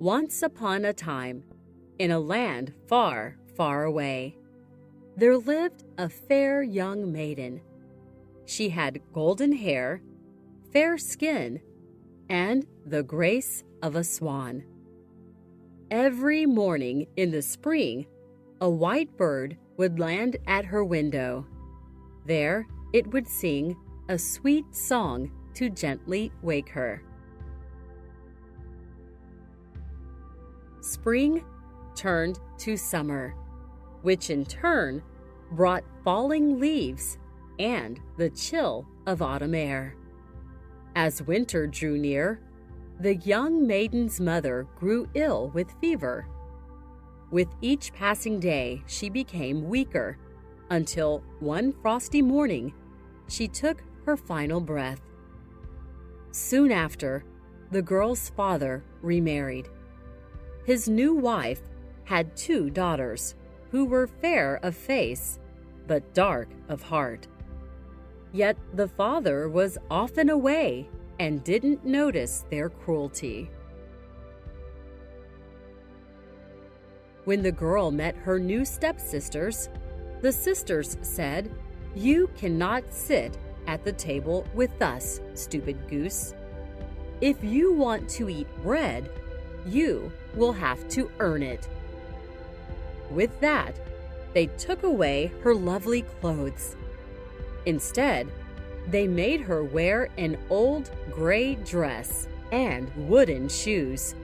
Once upon a time, in a land far, far away, there lived a fair young maiden. She had golden hair, fair skin, and the grace of a swan. Every morning in the spring, a white bird would land at her window. There it would sing a sweet song to gently wake her. Spring turned to summer, which in turn brought falling leaves and the chill of autumn air. As winter drew near, the young maiden's mother grew ill with fever. With each passing day, she became weaker, until one frosty morning, she took her final breath. Soon after, the girl's father remarried. His new wife had 2 daughters who were fair of face, but dark of heart. Yet the father was often away and didn't notice their cruelty. When the girl met her new stepsisters, the sisters said, "You cannot sit at the table with us, stupid goose. If you want to eat bread, you will have to earn it." With that, they took away her lovely clothes. Instead, they made her wear an old gray dress and wooden shoes,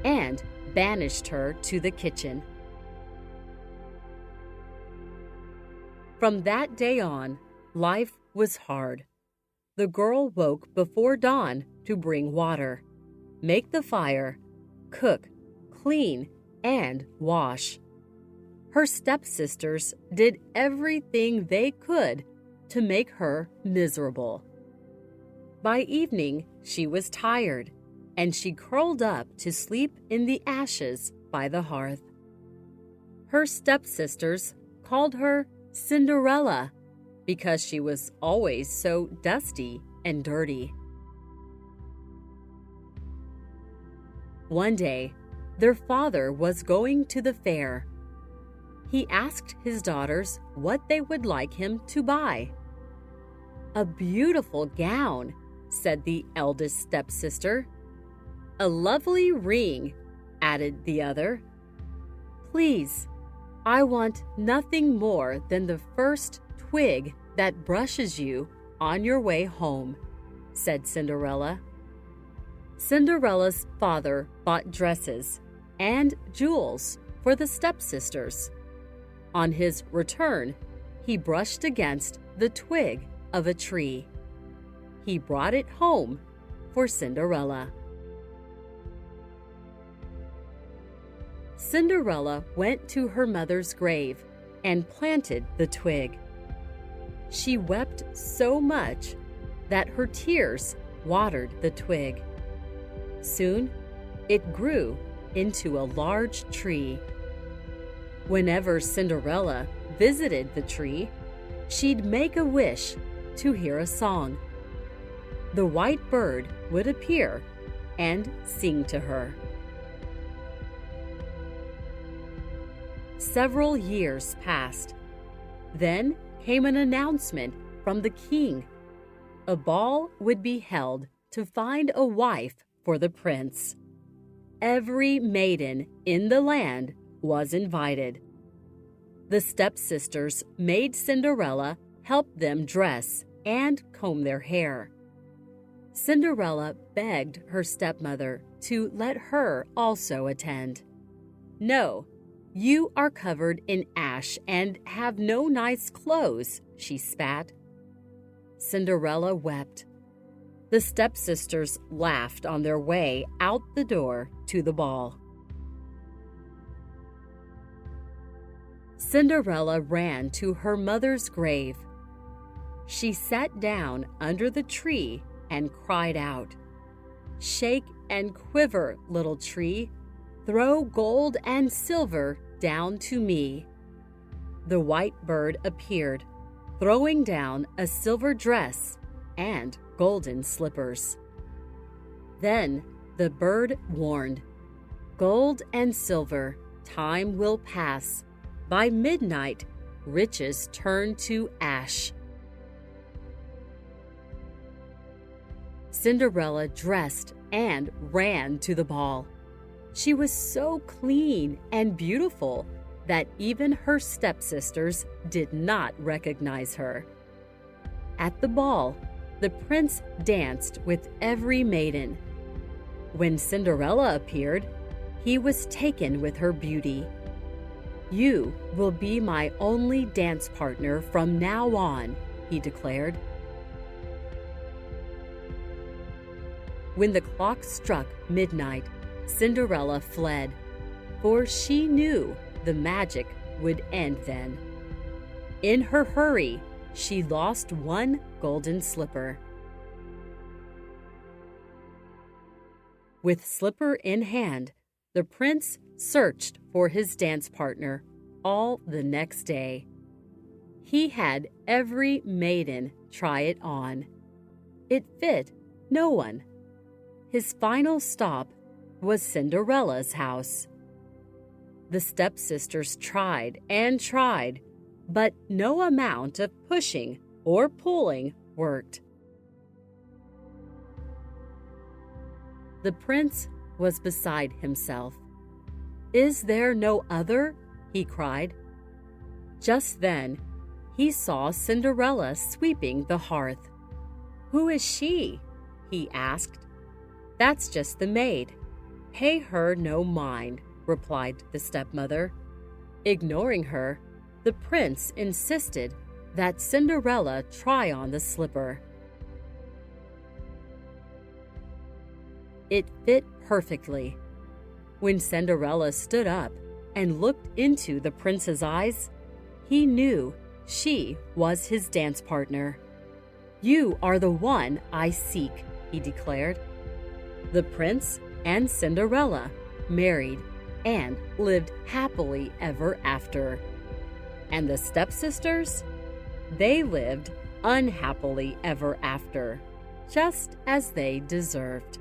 and banished her to the kitchen. From that day on, life was hard. The girl woke before dawn to bring water, make the fire, cook, clean, and wash. Her stepsisters did everything they could to make her miserable. By evening, she was tired, and she curled up to sleep in the ashes by the hearth. Her stepsisters called her Cinderella because she was always so dusty and dirty. One day, their father was going to the fair. He asked his daughters what they would like him to buy. "A beautiful gown," said the eldest stepsister. "A lovely ring," added the other. "Please, I want nothing more than the first twig that brushes you on your way home," said Cinderella. Cinderella's father bought dresses and jewels for the stepsisters. On his return, he brushed against the twig of a tree. He brought it home for Cinderella. Cinderella went to her mother's grave and planted the twig. She wept so much that her tears watered the twig. Soon, it grew into a large tree. Whenever Cinderella visited the tree, she'd make a wish to hear a song. The white bird would appear and sing to her. Several years passed. Then came an announcement from the king. A ball would be held to find a wife for the prince. Every maiden in the land was invited. The stepsisters made Cinderella help them dress and comb their hair. Cinderella begged her stepmother to let her also attend. "No, you are covered in ash and have no nice clothes," she spat. Cinderella wept. The stepsisters laughed on their way out the door to the ball. Cinderella ran to her mother's grave. She sat down under the tree and cried out, "Shake and quiver, little tree, throw gold and silver down to me." The white bird appeared, throwing down a silver dress and golden slippers. Then the bird warned, Gold and silver, time will pass. By midnight, riches turn to ash. Cinderella dressed and ran to the ball. She was so clean and beautiful that even her stepsisters did not recognize her. At the ball, the prince danced with every maiden. When Cinderella appeared, he was taken with her beauty. "You will be my only dance partner from now on," he declared. When the clock struck midnight, Cinderella fled, for she knew the magic would end then. In her hurry, she lost one golden slipper. With slipper in hand, the prince searched for his dance partner all the next day. He had every maiden try it on. It fit no one. His final stop was Cinderella's house. The stepsisters tried and tried, but no amount of pushing or pulling worked. The prince was beside himself. "Is there no other?" he cried. Just then, he saw Cinderella sweeping the hearth. "Who is she?" he asked. "That's just the maid. Pay her no mind," replied the stepmother. Ignoring her, the prince insisted that Cinderella try on the slipper. It fit perfectly. When Cinderella stood up and looked into the prince's eyes, he knew she was his dance partner. "You are the one I seek," he declared. The prince and Cinderella married and lived happily ever after. And the stepsisters? They lived unhappily ever after, just as they deserved.